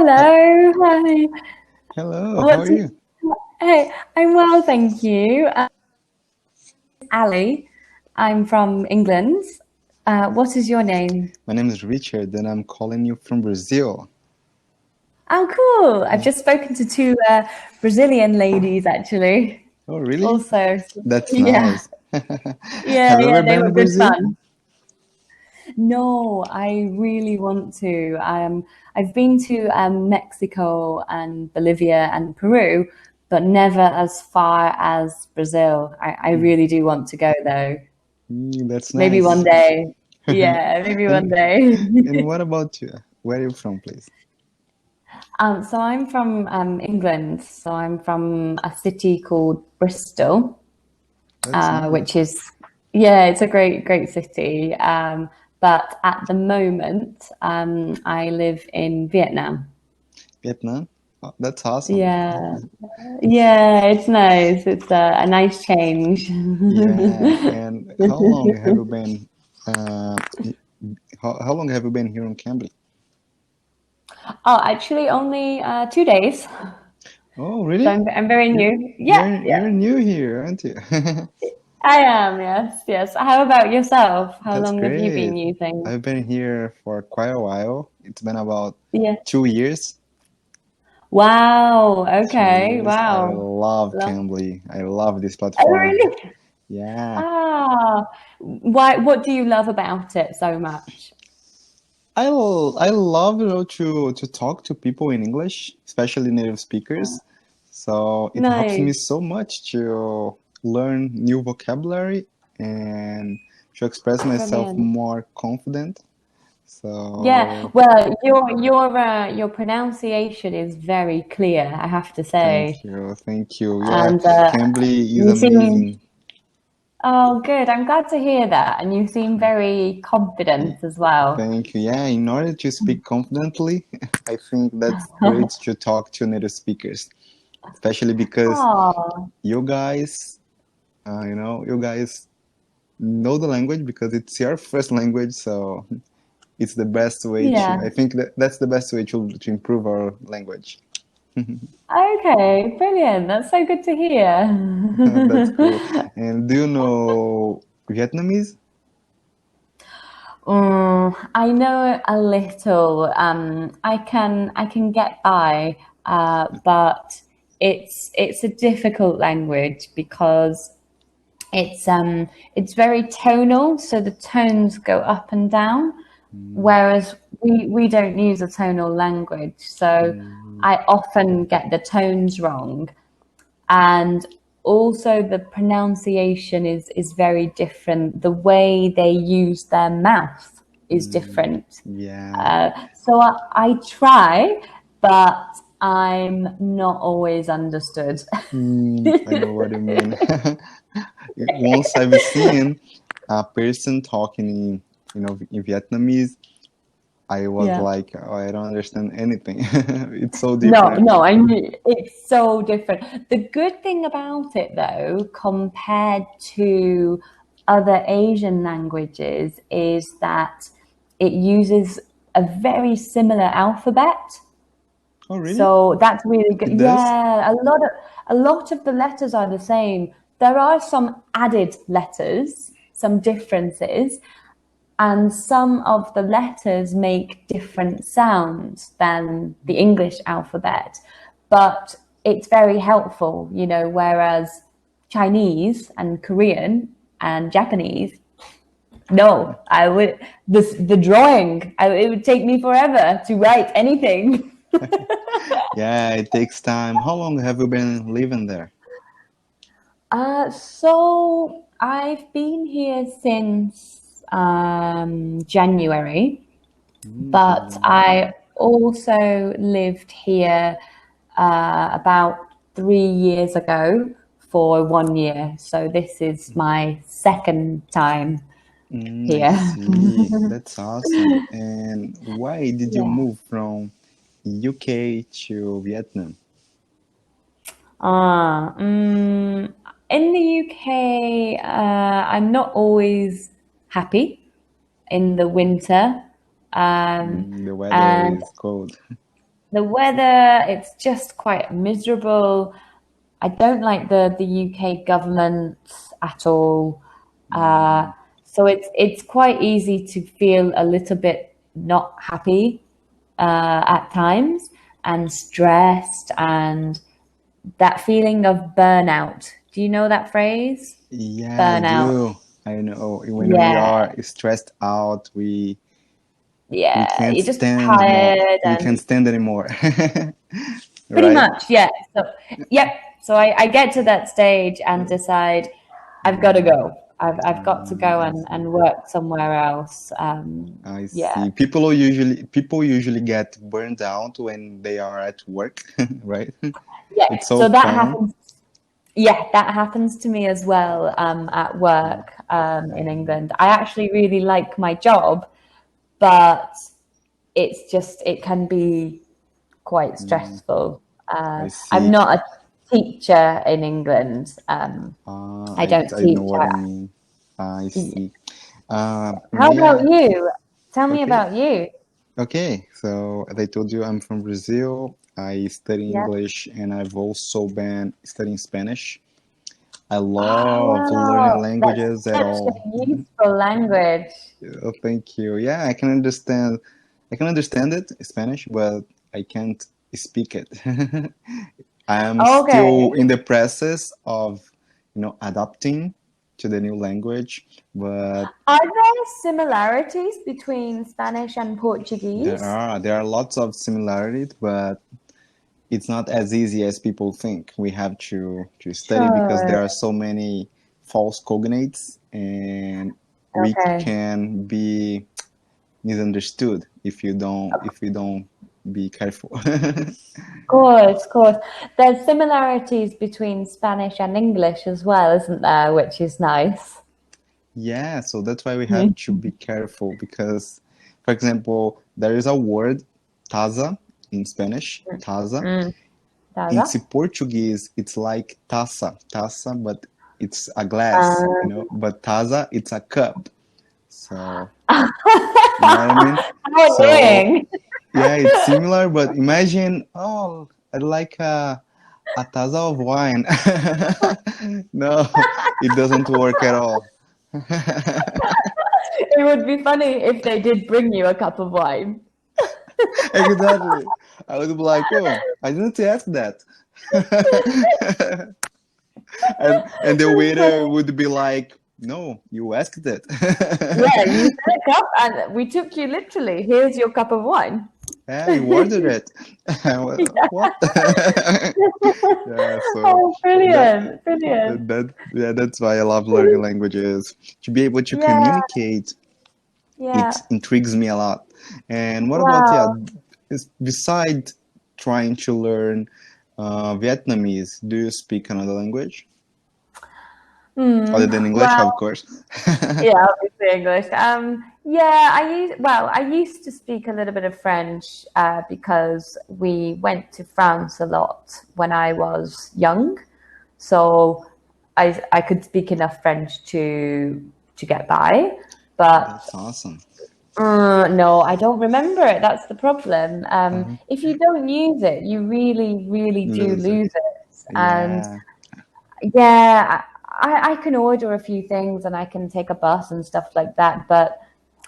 Hello, hi. Hello, how are What's you? Hey, I'm well, thank you. Ali, I'm from England. What is your name? My name is Richard and I'm calling you from Brazil. Oh, cool. I've just spoken to two Brazilian ladies actually. Oh, really? Also, That's yeah, nice. yeah, Have you yeah, ever they been were to good Brazil? fun. No, I really want to. I've been to Mexico and Bolivia and Peru, but never as far as Brazil. I really do want to go though. That's Maybe one nice. day. Yeah, maybe one And day. and what about you? Where are you from, please? So I'm from England. So I'm from a city called Bristol, That's which nice. is, yeah, it's a great, great city. But at the moment, I live in Vietnam. Vietnam? Oh, that's awesome. Yeah, yeah, it's nice. It's a nice change. Yeah, and how long have you been how long have you been here in Cambly? Oh, actually, only 2 days. Oh, So really? I'm very You're new. Yeah, you're yeah. new here, aren't you? I am, yes, yes. How about yourself? How That's long have you been great. using? I've been here for quite a while. It's been about Yeah. 2 years. Wow. 2 years. Okay. I Wow. love Lo- Cambly. I love this Oh, platform. really? Yeah. Ah. Why? What do you love about it so much? I love, to talk to people in English, especially native speakers. So it helps me Nice. so much to learn new vocabulary and to express myself Brilliant. more confident. Yeah. So Well, your pronunciation is very clear, I have to thank say. you, thank you. Yeah, And Cambly is you seem, amazing. oh, good. I'm glad to hear that. And you seem very confident as well. Thank you. Yeah, in order to speak confidently, I think that's great to talk to native speakers, especially because Oh, you guys, you guys know the language because it's your first language, so it's the best way to, yeah. I think that's the best way to improve our language. Okay, brilliant. That's so good to hear. That's cool. And do you know Vietnamese? I know a little. I can get by, but it's a difficult language because it's very tonal, so the tones go up and down, Mm, whereas we don't use a tonal language, so mm, I often get the tones wrong. And also the pronunciation is very different. The way they use their mouth is mm, different. yeah. So I try, but I'm not always understood. I know what you mean. Once I've seen a person talking in Vietnamese, I was Yeah. like, oh, I don't understand anything. It's so No, different. no, I knew it's so different. The good thing about it, though, compared to other Asian languages, is that it uses a very similar alphabet. Oh, really? So that's really good. It does? Yeah, a lot of the letters are the same. There are some added letters, some differences, and some of the letters make different sounds than the English alphabet, but it's very helpful, whereas Chinese and Korean and Japanese, no, I would, the drawing, it would take me forever to write anything. Yeah, it takes time. How long have you been living there? So I've been here since January, Since but January. I also lived here about 3 years ago for 1 year. So this is my second time I here. see. That's awesome. And why did you Yeah. move from UK to Vietnam? In the UK, I'm not always happy in the winter. The weather And is cold. The weather, it's just quite miserable. I don't like the UK government at all. So it's quite easy to feel a little bit not happy at times and stressed and that feeling of burnout. Do you know that phrase? Yeah, I Burnout. do. I know when we Yeah, are stressed out, we yeah. can't You're just stand more. tired We and can't stand anymore. pretty Right? much, yeah. So, yep. So I get to that stage and decide I've got to go. I've got to go I see. and work somewhere else. I Yeah, see. People usually get burned out when they are at work, right? yeah. It's so So that common. happens. Yeah, that happens to me as well at work in England. I actually really like my job, but it can be quite Mm, stressful. I I'm see. not a teacher in England. I don't I know teach. what I mean. I see. How May about I? you? Tell me Okay. about you. Okay. So as I told you, I'm from Brazil. I study Yeah. English and I've also been studying Spanish. I Oh, love learning wow. That's languages at such all. a useful language. Oh, thank you. Yeah, I can understand. I can understand it, Spanish, but I can't speak it. I'm still Okay. in the process of, adapting to the new language, but Are there similarities between Spanish and there Portuguese? are there are lots of similarities, but it's not as easy as people think. We have to study because Sure. there are so many false cognates, and we Okay. can be misunderstood if we don't be careful. Of course, of course. There's similarities between Spanish and English as well, isn't there? Which is nice. Yeah, so that's why we have Hmm. to be careful because, for example, there is a word taza in Spanish, taza. Mm. In Dada? Portuguese, it's like taça, but it's a glass, Um, but taza, it's a cup. So, you know what I mean? how So, annoying. yeah, it's similar, but imagine, oh, I'd like a taza of wine. No, it doesn't work at all. It would be funny if they did bring you a cup of wine. Exactly. I would be like, oh, I didn't ask that. And the That's waiter funny. would be like, no, you asked it. Yeah, you said a cup and we took you literally. Here's your cup of wine. Yeah, you ordered it. Yeah. What? Yeah, so Oh, that brilliant, brilliant. yeah, that's why I love learning languages. To be able to Yeah, communicate, yeah. it intrigues me a lot. And what about, yeah, Wow. beside trying to learn Vietnamese, do you speak another language other than English, Well, of course? yeah, obviously English. Yeah, I used to speak a little bit of French because we went to France a lot when I was young. So I could speak enough French to get by. But That's awesome. no, I don't remember it. That's the problem. Uh-huh. If you don't use it, you really, really do Lose it. lose it. And Yeah. yeah, I can order a few things and I can take a bus and stuff like that, but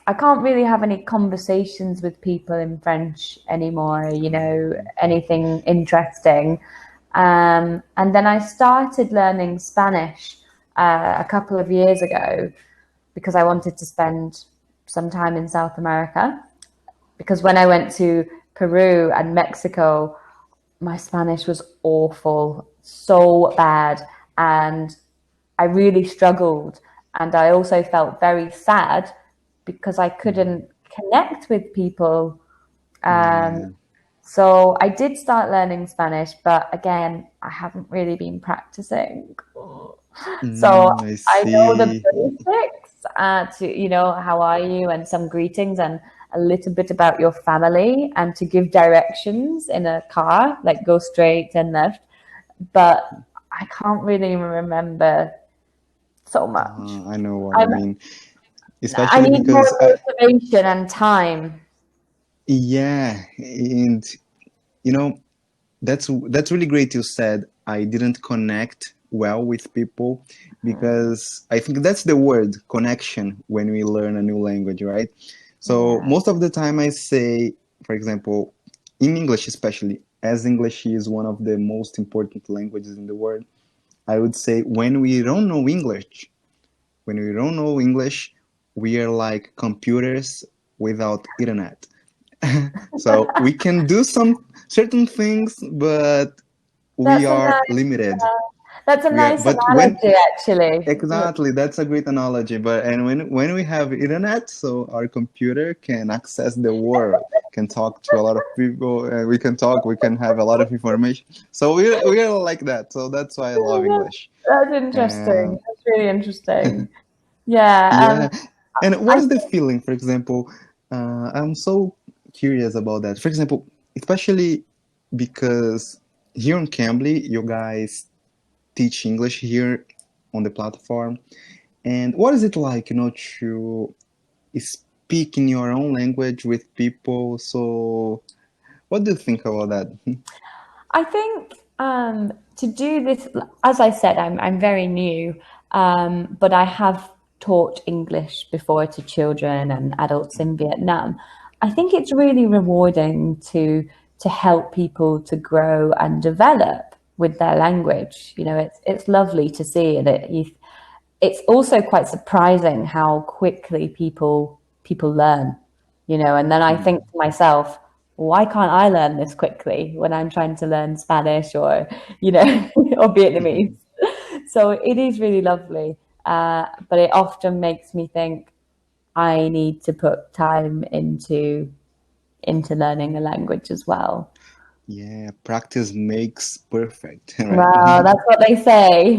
I can't really have any conversations with people in French anymore, anything interesting. And then I started learning Spanish a couple of years ago because I wanted to spend some time in South America. Because when I went to Peru and Mexico, my Spanish was awful, so bad. And I really struggled. And I also felt very sad because I couldn't connect with people. Um, Yeah. so I did start learning Spanish, but again, I haven't really been practicing. So I I know the see. basics how are you and some greetings and a little bit about your family and to give directions in a car, like go straight and left. But I can't really remember so much. I know what you I'm, mean. I Especially need more because motivation and time. yeah, and you know, that's really great. You said I didn't connect well with people, because I think that's the word, connection, when we learn a new language, right? So Yeah. most of the time I say, for example, in English especially, as English is one of the most important languages in the world, I would say when we don't know English, we are like computers without internet. So we can do some certain things, but we That's a are nice, limited. that's a nice But when analogy, actually. exactly, that's a great analogy. But and when we have internet, so our computer can access the world, can talk to a lot of people, and we can have a lot of information. So we are like that. So that's why I love English. That's interesting. And That's really interesting. Yeah. yeah, and what I is the think, feeling? For example, I'm so curious about that. For example, especially because here on Cambly, you guys teach English here on the platform. And what is it like, to speak in your own language with people? So, what do you think about that? I think to do this, as I said, I'm very new, but I have taught English before to children and adults in Vietnam. I think it's really rewarding to help people to grow and develop with their language. You know, it's lovely to see, and it's also quite surprising how quickly people learn. You know, and then I think to myself, why can't I learn this quickly when I'm trying to learn Spanish or, or Vietnamese? So it is really lovely, but it often makes me think I need to put time into learning a language as well. Yeah, practice makes perfect, right? Wow, that's what they say.